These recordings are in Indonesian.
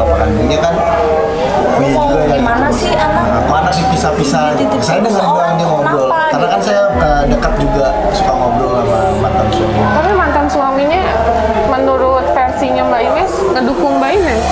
Bapak kandungnya kan punya juga ya. Gimana sih anak? Aku anak sih pisah-pisah. Saya dengar juga dia ngobrol. Karena kan saya dekat juga suka ngobrol sama mantan suami. Tapi mantan suaminya menurut versinya Mbak Ines ngedukung Mbak Ines.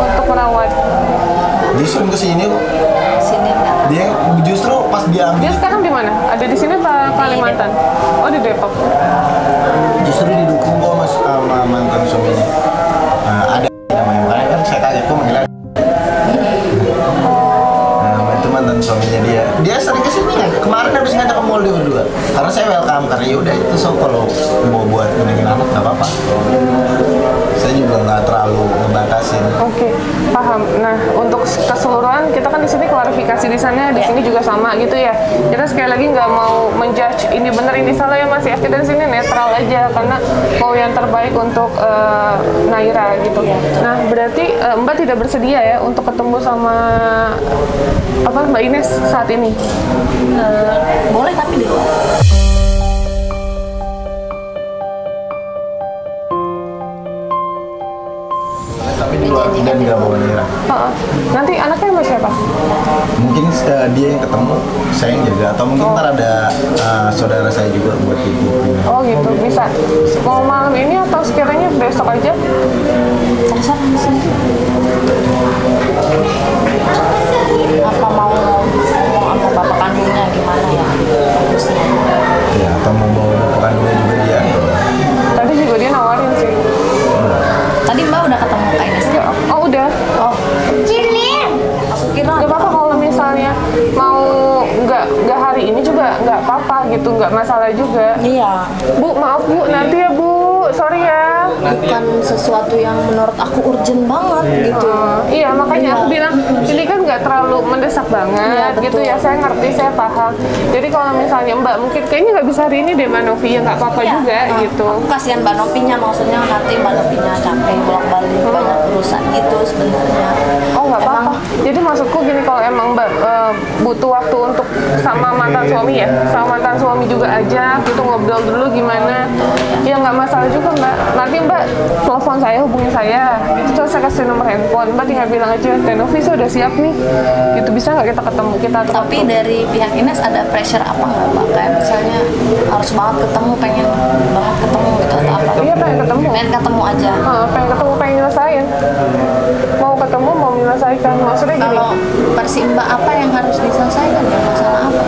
Untuk merawat. Dia sering kesini kok. Sini enggak. Dia justru pas dia ambil Dia sekarang di mana? Ada di sini Pak Kalimantan? Oh di Depok. justru didukung kok mas sama mantan suaminya. Ada namanya makanya kan saya kaget kok manggilnya. Nah itu mantan suaminya dia. Dia sering kesini kan. Kemarin habis ngajak ke mall dia berdua. Karena saya welcome karena yaudah itu so kalau mau buat menengin anak nggak apa-apa. Saya juga nggak terlalu ngebatasin. Oke, paham. Nah, untuk keseluruhan kita kan di sini klarifikasi di sana, di sini juga sama gitu ya. Kita sekali lagi nggak mau menjudge ini benar ini salah ya Mas ya. Kita di sini netral aja karena mau yang terbaik untuk Naira gitu. Nah, berarti Mbak tidak bersedia ya untuk ketemu sama Mbak Ines saat ini? Boleh tapi di luar. Tapi di luar dan nggak bawa Naira. Nanti anaknya sama siapa? Mungkin dia yang ketemu, saya yang jaga. Atau mungkin ntar ada saudara saya juga buat ibu. Oh gitu, bisa. Mau malam ini atau sekiranya besok aja? Terserah di sini. Apa mau ngomong sama bapak kandungnya gimana ya? Bagusnya. Ya, atau mau bawa bapak kandungnya juga dia. Tadi juga dia nawarin sih. Tadi Mbak udah ketemu Kak Ines? Oh udah. Oh, aku kira Gak apa-apa kalau misalnya mau nggak hari ini juga nggak apa-apa gitu, nggak masalah juga. iya. Bu maaf Bu, nanti ya Bu, sorry ya. Bukan sesuatu yang menurut aku urgent banget gitu. Iya makanya aku bilang ini kan nggak terlalu mendesak banget Iya, gitu betul. ya, saya ngerti, saya paham. Jadi kalau misalnya Mbak mungkin kayaknya nggak bisa hari ini deh Mbak Novi, ya nggak apa-apa Iya, juga gitu. Aku kasihan Mbak Nopinya, maksudnya nanti Mbak Nopinya capek bolak-balik banyak urusan gitu sebenarnya. Oh nggak apa-apa. Emang Jadi maksudku gini, kalau emang Mbak butuh waktu untuk sama mantan suami ya, sama mantan suami juga aja gitu, ngobrol dulu gimana, ya nggak masalah juga Mbak. Nanti Mbak telepon saya, hubungi saya, gitu terus saya kasih nomor handphone, Mbak tinggal bilang aja, Teh Novi saya udah siap nih, gitu bisa nggak kita ketemu, kita atur tapi waktu. dari pihak Ines ada pressure apa nggak Mbak? Kayak misalnya harus banget ketemu, pengen banget ketemu gitu atau apa? Iya pengen ketemu. Pengen ketemu aja. Pengen ketemu, pengen nyelesain. Mau ketemu, mau menyelesaikan. Maksudnya gini. Kalau versi Mbak apa yang harus diselesaikan ya? Masalah apa?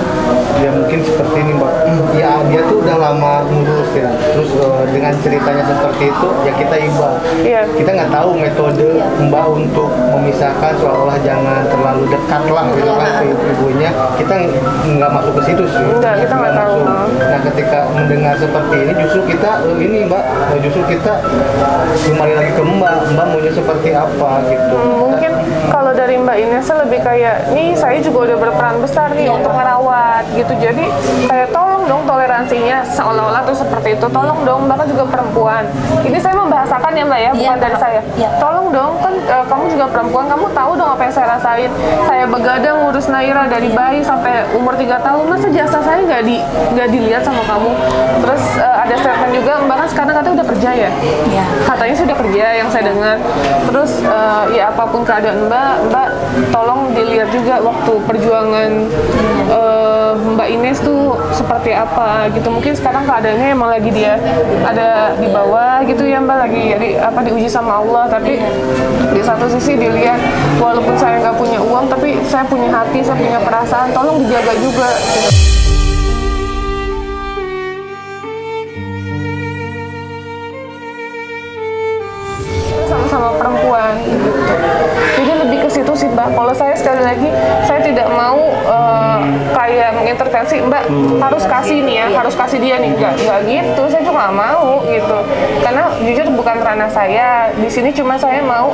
Ya mungkin seperti ini Mbak. Ya dia tuh udah lama ngurus ya. Terus dengan ceritanya seperti itu ya kita imbau. Iya. Kita nggak tahu metode Mbak untuk memisahkan seolah-olah jangan terlalu dekat lah gitu kan ke ibunya. Kita nggak masuk ke situ sih. Enggak, kita nggak tahu. masuk. Nah ketika mendengar seperti ini justru kita ini Mbak, justru kita kembali lagi ke Mbak maunya seperti apa gitu. Mungkin kalau dari Mbak Ines lebih kayak, nih saya juga udah berperan besar nih untuk ngerawat gitu. Jadi kayak tolong dong toleransinya, seolah-olah tuh seperti itu. Tolong dong, Mbak kan juga perempuan. Ini saya membahasakan ya Mbak ya, bukan dari saya. Tolong dong, kan kamu juga perempuan, kamu tahu dong apa yang saya rasain. Saya begadang ngurus Naira dari bayi sampai umur 3 tahun, masa jasa saya nggak dilihat sama kamu. Terus ada statement juga, Mbak kan sekarang katanya udah kerja ya? Iya. Katanya sudah kerja yang saya dengar. Terus ya apapun keadaan Mbak tolong dilihat juga waktu perjuangan Mbak Ines tuh seperti apa gitu. Mungkin sekarang keadaannya emang lagi dia ada di bawah gitu ya Mbak, lagi diuji sama Allah. Tapi di satu sisi dilihat walaupun saya nggak punya uang, tapi saya punya hati, saya punya perasaan. Tolong dijaga juga. Sama-sama perempuan gitu. Jadi Mbak. Kalau saya sekali lagi, saya tidak mau kayak mengintervensi, Mbak harus kasih nih ya, harus kasih dia nih, nggak gitu. Saya juga nggak mau gitu. Karena jujur bukan ranah saya. Di sini cuma saya mau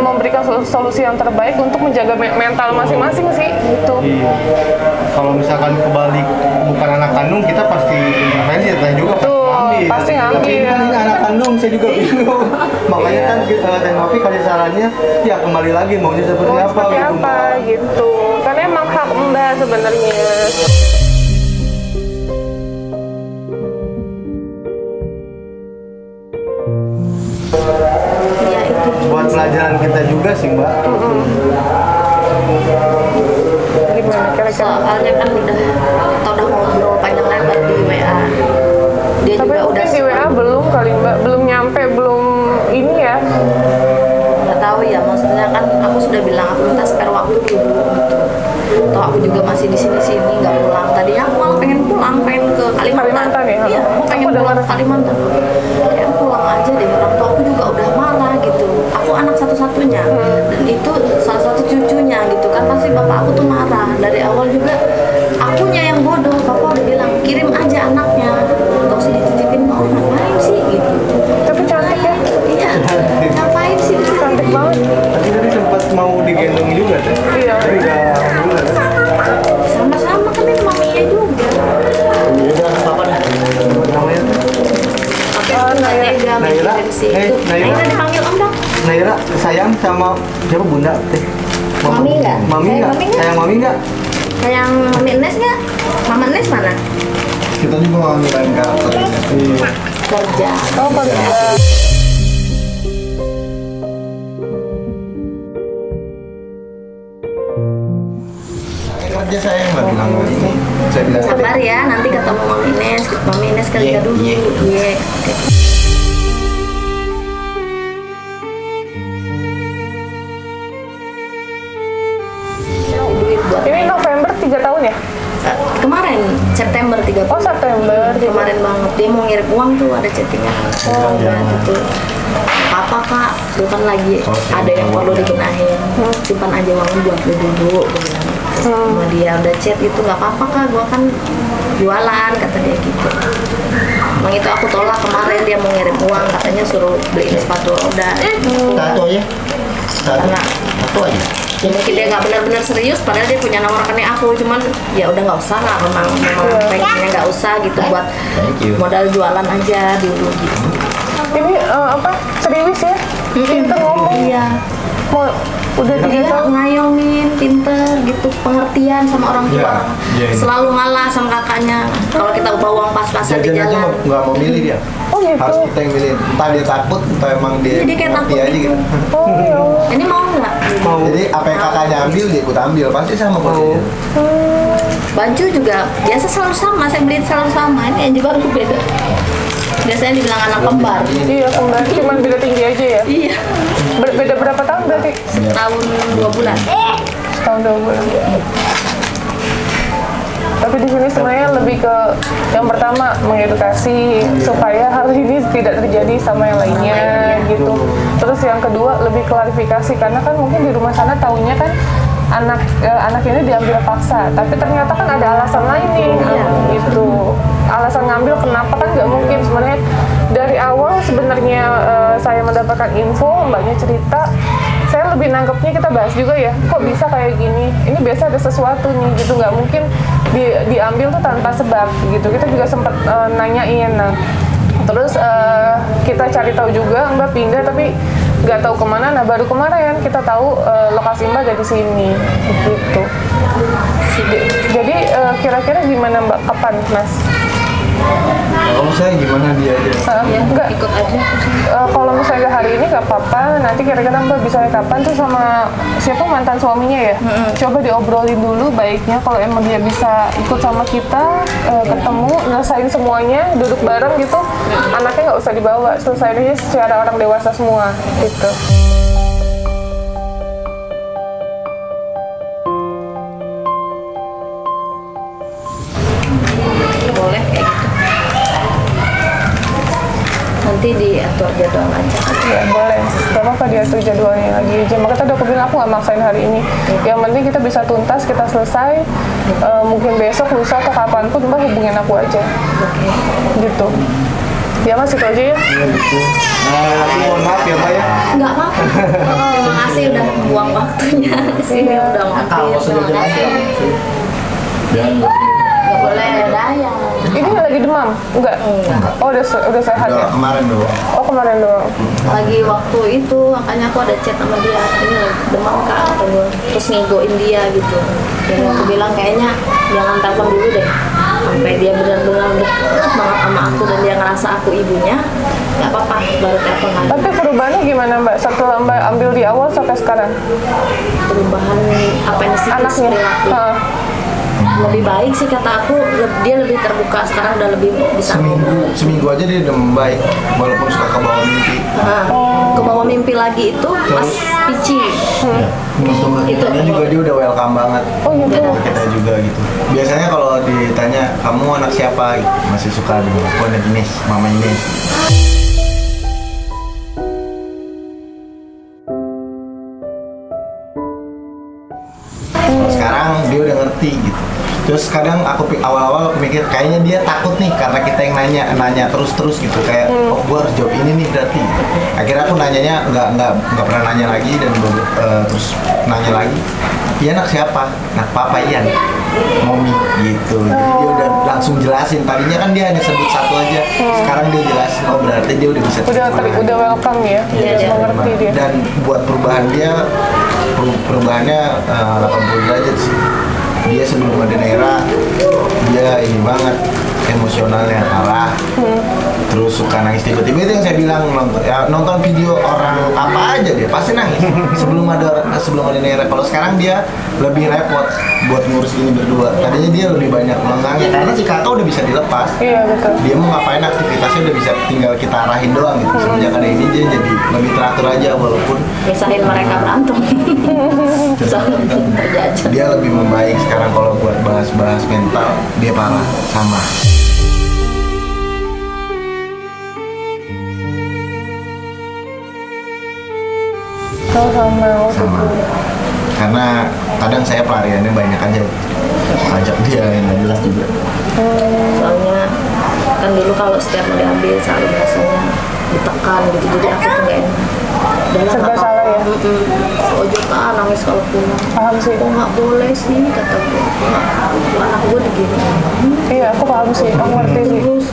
memberikan solusi yang terbaik untuk menjaga mental masing-masing sih, gitu. Iya. Kalau misalkan kebalik bukan anak kandung, kita pasti intervensi dan juga pasti ngambil. Tapi kan ini anak kandung, saya juga bingung. Makanya kan Teh Novi kasih sarannya, ya kembali lagi maunya seperti apa Seperti gitu. apa gitu. Karena emang hak Mbak sebenarnya. Ya itu. Buat pelajaran kita juga sih Mbak. Gimana kira-kira? Soalnya kan kita udah ngobrol panjang lebar di WA. Dia Tapi juga udah mungkin di WA belum kali Mbak, belum nyampe, belum ini ya. nggak tahu ya, maksudnya kan aku sudah bilang aku minta spare waktu dulu gitu. Toh aku juga masih di sini nggak pulang. Tadinya aku malah pengen pulang, pengen ke Kalimantan ya? Iya, aku pengen Aku pulang dengar. ke Kalimantan. Ya pulang aja deh, orang tua aku juga udah marah gitu. Aku anak satu-satunya dan itu salah satu cucunya gitu kan, pasti bapak aku tuh marah. Dari awal juga akunya yang bodoh, bapak udah bilang kirim aja anaknya, nggak usah dititipin ke orang lain sih gitu. Tapi cantik ya, Iya, ngapain sih di situ? cantik banget. Tadi sempat mau digendong juga Teh. Iya. Tapi nggak Sama-sama kan ini maminya juga. Jadi udah apa nih? namanya Teh? Tapi aku nggak tega Naira. mikirin sih. Eh, Itu Naira. Naira dipanggil om dong. Naira sayang sama siapa Bunda Teh? Mami nggak? Mami Sayang nggak? mami nggak? Sayang Mami nggak? Kayak Mami Nes nggak? Mama Nes mana? Kita juga mau ngirain karakter ini. Kerja. Oh, kerja. Kerja saya yang nggak bilang ini. Saya bilang Sabar ya, nanti ketemu Mami Nes. Mami Nes kerja Iya, dulu. iya. Iya. Duit buat Ini November 3 tahun ya? kemarin September 30. Oh, September. Kemarin banget dia mau ngirim uang tuh, ada chattingan. Oh enggak gitu. Apa kak, lu kan lagi ada yang perlu dikenain, simpan aja uangnya buat lu dulu. Gua bilang gitu. Sama dia udah chat gitu, nggak apa-apa kak, gua kan jualan, kata dia gitu. Emang itu aku tolak kemarin, dia mau ngirim uang, katanya suruh beliin sepatu roda. tato ya. Tato aja. Ya mungkin dia nggak benar-benar serius, padahal dia punya nomor rekening aku, cuman ya udah nggak usah lah, memang pengennya nggak usah gitu, buat Thank you. modal jualan aja dulu gitu. Ini apa? Serius ya? Pinter ngomong. Iya. Mau udah 3 Dia tahun. ngayongin, pinter gitu, pengertian sama orang tua. Iya, iya, ini. Selalu ngalah sama kakaknya. Kalau kita bawa uang pas-pasan di Jajan aja jalan. nggak mau milih dia. Oh gitu. Harus kita yang milih. Entah dia takut, entah emang dia Jadi kayak ngerti takut aja gitu. gitu. Oh ya Allah. Ini mau nggak? Mau. Jadi apa yang kakaknya ambil dia ikut ambil pasti sama posisinya. Baju juga biasa selalu sama, saya beliin selalu sama. Ini yang juga aku beda. Biasanya dibilang anak kembar. Iya, kembali cuman beda tinggi aja ya. Iya. Beda berapa tahun berarti? Tahun 2 bulan. Setahun 2 bulan. Tapi di sini sebenarnya lebih ke yang pertama mengedukasi supaya hal ini tidak terjadi sama yang lainnya gitu. Terus yang kedua lebih klarifikasi karena kan mungkin di rumah sana taunya kan anak ini diambil paksa, tapi ternyata kan ada alasan lain nih gitu. Alasan ngambil kenapa kan nggak mungkin sebenarnya dari awal sebenarnya saya mendapatkan info mbaknya cerita. Saya lebih nanggepnya kita bahas juga ya, kok bisa kayak gini, ini biasa ada sesuatu nih gitu, nggak mungkin diambil tuh tanpa sebab gitu. Kita juga sempat nanyain, nah terus kita cari tahu juga mbak pindah tapi nggak tahu kemana. Nah baru kemarin kita tahu lokasi mbak ada di sini gitu. Jadi kira-kira gimana mbak, kapan mas? Kalau saya gimana dia aja. Ya, Enggak. ikut aja. Kalau misalnya hari ini nggak apa-apa, nanti kira-kira mbak bisa kapan tuh sama siapa mantan suaminya ya? Coba diobrolin dulu baiknya kalau emang dia bisa ikut sama kita, ketemu, ngerasain semuanya, duduk bareng gitu, anaknya nggak usah dibawa, selesai aja secara orang dewasa semua gitu. Boleh kayak gitu. Nanti nanti diatur jadwal aja. Ya boleh, gak apa-apa diatur jadwalnya lagi aja. Makanya tadi aku bilang aku gak maksain hari ini. Yang penting kita bisa tuntas, kita selesai. Mungkin besok, lusa atau kapanpun Mbak hubungin aku aja. Gitu. Ya Mas, itu aja ya. Iya gitu. Nah, aku mohon maaf ya Mbak ya. Nggak apa-apa. Terima kasih udah buang waktunya di sini, udah ngopi. Terima kasih. Nggak boleh dayang. Ini lagi demam? Enggak? Oh udah sehat ya? Kemarin doang. Oh kemarin doang. Lagi waktu itu makanya aku ada chat sama dia, ini lagi demam kak, terus ngegoin dia gitu. Dan aku bilang kayaknya jangan telepon dulu deh, sampai dia benar-benar deket banget sama aku dan dia ngerasa aku ibunya, nggak apa-apa baru telepon lagi. Tapi perubahannya gimana Mbak? Setelah Mbak ambil di awal sampai sekarang? Perubahan apa yang Anaknya? Lebih baik sih kata aku, dia lebih terbuka sekarang, udah lebih bisa Seminggu aja dia udah membaik, walaupun suka ke bawah mimpi. ke bawah mimpi lagi itu pas pici. Itu juga dia udah welcome banget. Oh gitu. Sama kita juga gitu. Biasanya kalau ditanya kamu anak siapa, gitu, masih suka bilang aku anak Ines, mama Ines. Kalau sekarang dia udah ngerti gitu. Terus kadang awal-awal aku mikir kayaknya dia takut nih karena kita yang nanya terus gitu kayak oh gua harus jawab ini nih berarti. Akhirnya aku nanyanya nggak pernah nanya lagi dan terus nanya lagi. Dia anak siapa? Nah papa Ian, mommy gitu. Jadi dia udah langsung jelasin. Tadinya kan dia hanya sebut satu aja. Sekarang dia jelasin oh berarti dia udah bisa. Udah welcome ya. Iya, Mengerti dia. Dan buat perubahannya 80 derajat sih. Dia sebelum ada Nera dia ini banget emosionalnya parah, terus suka nangis tiba-tiba. Itu yang saya bilang, nonton video orang apa aja dia pasti nangis sebelum ada Nera. Kalau sekarang dia lebih repot buat ngurus ini berdua. Tadinya dia lebih banyak menangis karena si kakak udah bisa dilepas. Iya betul. Dia mau ngapain aktivitasnya udah bisa tinggal kita arahin doang gitu. Semenjak ada ini dia jadi lebih teratur aja walaupun Misahin mereka berantem. Terjajah. dia lebih membaik sekarang. Kalau buat bahas-bahas mental dia parah sama. Sama. Karena kadang saya pelariannya banyak aja, ajak dia yang nggak jelas juga. Soalnya kan dulu kalau setiap mau diambil selalu rasanya ditekan gitu, jadi aku tuh nggak enak. Serba salah ya? Ojo kak nangis kalau pulang. Paham sih. Kok nggak boleh sih kata gue. Anak gue digini. Iya aku paham sih, aku ngerti sih. Terus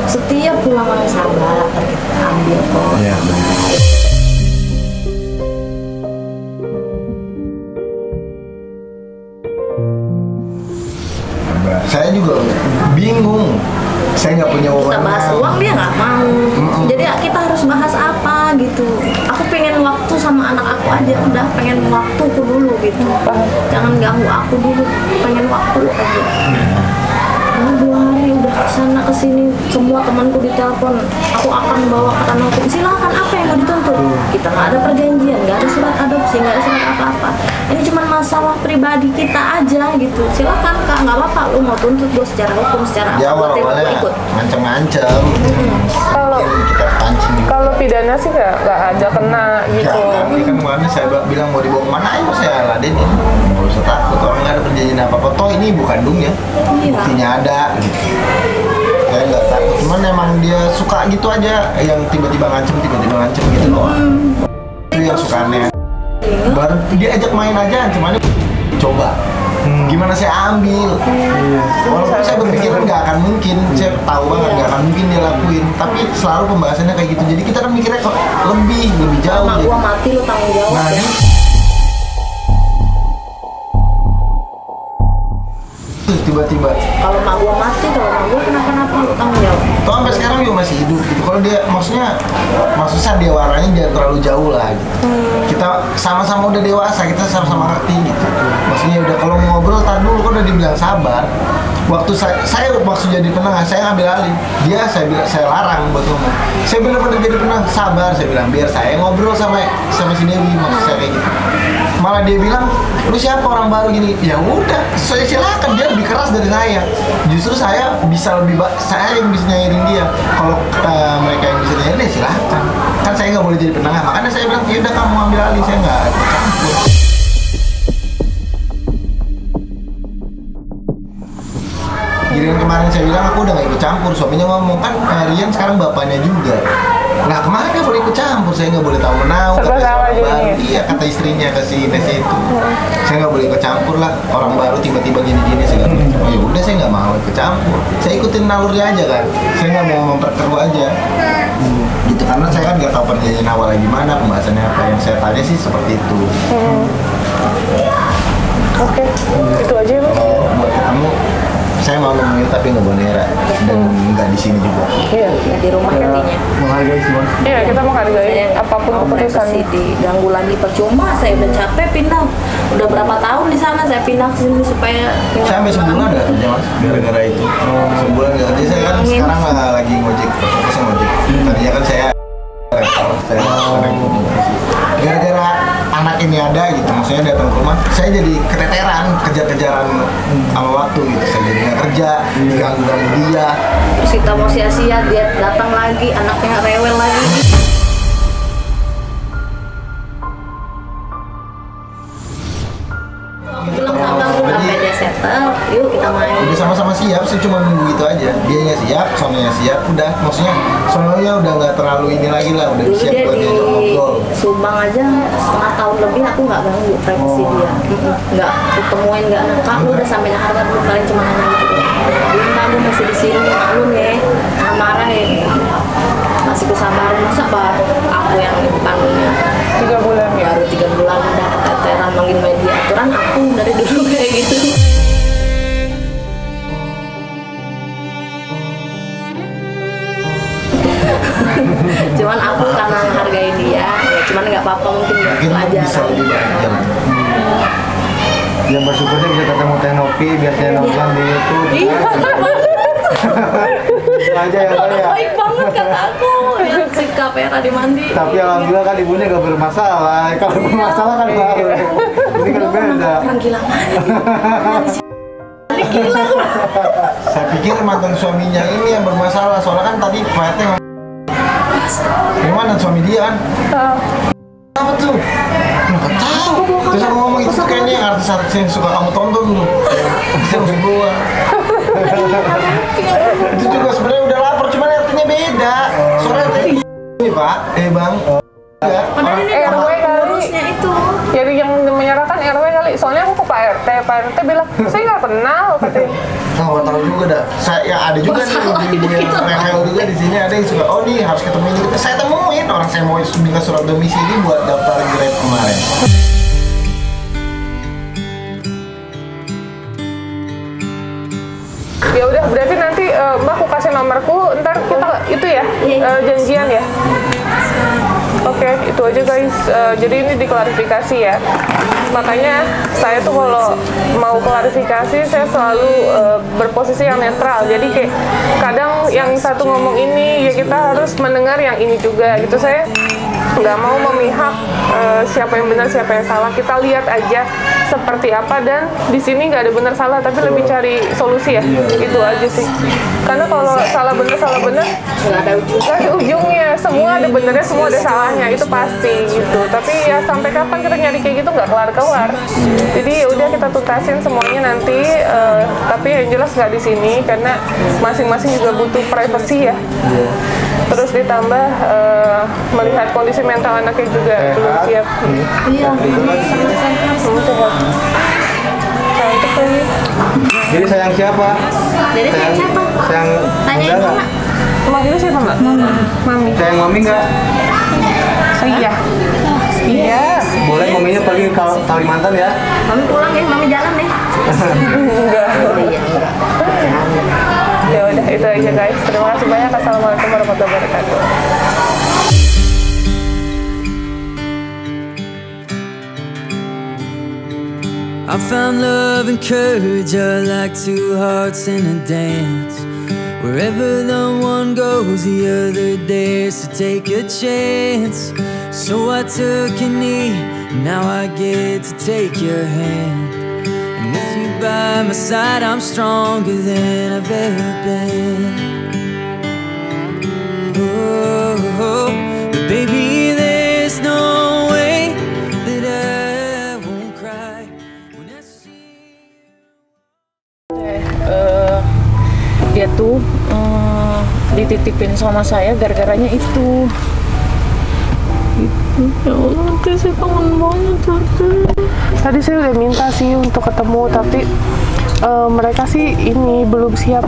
setiap pulang orang sabar kita ambil kok. Iya. Saya juga bingung. Saya nggak punya Kita bahas wewenang. uang dia nggak mau. Jadi kita harus bahas apa gitu. Aku pengen waktu sama anak aku aja, udah pengen waktuku dulu gitu. Jangan ganggu aku dulu, pengen waktu aja. Nah, 2 hari udah kesana kesini, semua temanku ditelepon. Aku akan bawa ke tanah hukum. Silakan apa yang mau dituntut. Kita nggak ada perjanjian, nggak ada surat adopsi, nggak ada surat apa-apa. Ini cuma masalah pribadi kita aja gitu. Silakan kak, nggak apa-apa. Lu mau tuntut gue secara hukum, secara Ya apa? Gue awalnya ikut. ngancem-ngancem. Kalau Mungkin kita pancing juga. kalau pidana sih nggak ada kena gitu. Tapi kan kemarin saya bilang mau dibawa kemana, ayo saya ladenin. Nggak usah takut, orang nggak ada perjanjian apa-apa. Toh ini ibu kandungnya, buktinya ada. Gitu. Saya nggak takut, cuman emang dia suka gitu aja, yang tiba-tiba ngancem gitu loh. Itu yang suka aneh. Baru dia ajak main aja, cuman coba. Gimana saya ambil? Walaupun saya berpikir nggak akan mungkin, saya tahu banget nggak akan mungkin dia lakuin, tapi selalu pembahasannya kayak gitu. Jadi kita kan mikirnya kok lebih jauh. Mak gitu. gua mati lu tanggung jawab Nah, ya. tiba-tiba Kalau mak gua mati, kalau mak gua kenapa-napa lu tanggung jawab. toh sampai sekarang juga masih hidup gitu. Kalau dia maksudnya dia warnanya jangan terlalu jauh lah gitu. Kita sama-sama udah dewasa, kita sama-sama ngerti gitu. Maksudnya udah kalau mau ngobrol tar dulu, kan udah dibilang sabar. Waktu saya waktu jadi penengah, saya ngambil alih. Dia saya larang buat ngomong. Saya benar-benar jadi penengah, sabar saya bilang biar saya ngobrol sama si Dewi, maksud saya kayak gitu. Malah karena dia bilang lu siapa orang baru gini, ya udah saya silakan, dia lebih keras dari saya. Justru saya bisa saya yang bisa nyairin dia. Kalau mereka yang bisa nyairin ya silakan. Kan saya nggak boleh jadi penengah, makanya saya bilang ya udah kamu ambil alih, saya nggak campur. Giliran kemarin saya bilang aku udah gak ikut campur, suaminya ngomong kan Rian sekarang bapaknya juga. Nah kemarin nggak boleh ikut campur, saya nggak boleh tahu menau. Kata orang baru, iya kata istrinya ke si Ines itu, saya nggak boleh ikut campur lah. Orang baru tiba-tiba gini-gini segala macam. Oh ya udah saya nggak mau ikut campur, saya ikutin nalurnya aja kan. Saya nggak mau memperkeruh aja. Gitu karena saya kan nggak tahu perjanjian awalnya gimana, pembahasannya apa. Yang saya tanya sih seperti itu. Oke, itu aja Bang. Kalau buat ketemu saya mau nemuin tapi nggak bonera dan nggak di sini juga. Iya. Ya, di rumah katanya. Menghargai semua. Iya, kita menghargai apapun keputusan. Sih diganggu lagi, percuma. Saya udah capek pindah. Udah berapa tahun di sana, saya pindah ke sini supaya. Saya sampai sebulan nggak kerja mas, gara-gara itu. Sebulan nggak kerja, saya kan sekarang lagi ngojek, fokusnya ngojek. Tadinya kan saya rapper, saya gara-gara anak ini ada gitu, maksudnya datang ke rumah, saya jadi keteteran, kejar-kejaran sama waktu gitu. Saya jadi nggak kerja, diganggu-ganggu dia. Terus kita mau sia-sia, dia datang lagi, anaknya rewel lagi. Bilang sama aku sampai dia settle, yuk kita main. Udah sama-sama siap, saya cuma nunggu itu aja. Dianya siap, suaminya siap, udah. Maksudnya suaminya udah nggak terlalu ini lagi lah, udah Dulu siap dia buat di diajak ngobrol. Subang aja setengah tahun lebih aku nggak ganggu privasi dia, nggak ketemuin, nggak nengkak. Lu udah sampai Jakarta belum, paling cuma nanya gitu. Belum, kamu masih di sini, maklum ya, marah ya. Masih kesabaran, masa aku yang di depannya 3 bulan ya. baru 3 bulan udah keteteran manggil mediatoran, aku dari dulu kayak gitu. Cuman aku karena menghargai dia, ya cuman nggak apa-apa, mungkin buat Mungkin bisa pelajaran. lebih baik jam. Yang bersyukurnya bisa ketemu Teh Nopi, biasanya nonton di YouTube. Iya, senang banget. Aja ya Pak ya. Baik banget kata aku, ya si Kapera di mandi. Tapi alhamdulillah kan ibunya gak bermasalah. Kalau bermasalah kan baru. Ini kan beda. Orang gila mandi. Gila. Saya pikir mantan suaminya ini yang bermasalah, soalnya kan tadi Pak RT ngomong yang mantan suami dia kan. Apa tuh? Nggak tahu. Terus aku ngomong itu kayaknya artis-artis yang suka kamu tonton tuh. Saya langsung keluar. Itu juga sebenarnya udah lapor, cuman artinya beda. Soalnya ini Pak, Bang. Ya, Padahal ini RW kali. urusnya itu. Jadi yang menyerahkan RW kali. Soalnya aku ke Pak RT bilang, saya nggak kenal katanya. nggak tahu juga dah. Saya ada juga nih ibu-ibu yang rewel juga di sini, ada yang suka, oh nih harus ketemu ini. Saya temuin orang, saya mau minta surat domisili buat daftar Grab kemarin. Ya udah, berarti nanti Mbak aku kasih nomorku, ntar kita itu ya janjian ya. Oke, itu aja guys. Jadi ini diklarifikasi ya. Makanya saya tuh kalau mau klarifikasi saya selalu berposisi yang netral. Jadi kayak kadang yang satu ngomong ini ya kita harus mendengar yang ini juga gitu. Saya nggak mau memihak siapa yang benar siapa yang salah. Kita lihat aja seperti apa, dan di sini nggak ada benar salah, tapi lebih cari solusi ya. Itu aja sih. Karena kalau salah benar Nggak ada ujung. nggak ada ujungnya. Semua ada benernya, semua ada salahnya, itu pasti gitu. Tapi ya sampai kapan kita nyari kayak gitu nggak kelar-kelar. Jadi ya udah kita tuntasin semuanya nanti. Tapi yang jelas nggak di sini karena masing-masing juga butuh privasi ya. Terus ditambah melihat kondisi mental anaknya juga belum siap. Iya, sangat-sangat. Sehat. Cantik lagi. Jadi sayang siapa? Jadi sayang siapa? Sayang Tanyain bunda nggak? Mama. Manggilnya siapa mbak? Mami. Sayang mami nggak? Iya. Iya. Boleh maminya pergi ke Kalimantan ya? Mami pulang ya, mami jalan deh. Enggak. Oh iya, enggak. Ya udah, itu aja guys. Terima kasih banyak. Assalamualaikum warahmatullahi wabarakatuh. I found love and courage are like two hearts in a dance. Wherever the one goes, the other dares to take a chance. So I took a knee Now I get to take your hand, and with you by my side, I'm stronger than I've ever been. Oh, but baby, there's no way that I won't cry when I see Dia tuh dititipin sama saya gara-garanya itu. Ya Allah, nanti saya kangen banget tante. Tadi saya udah minta sih untuk ketemu, tapi mereka sih ini belum siap.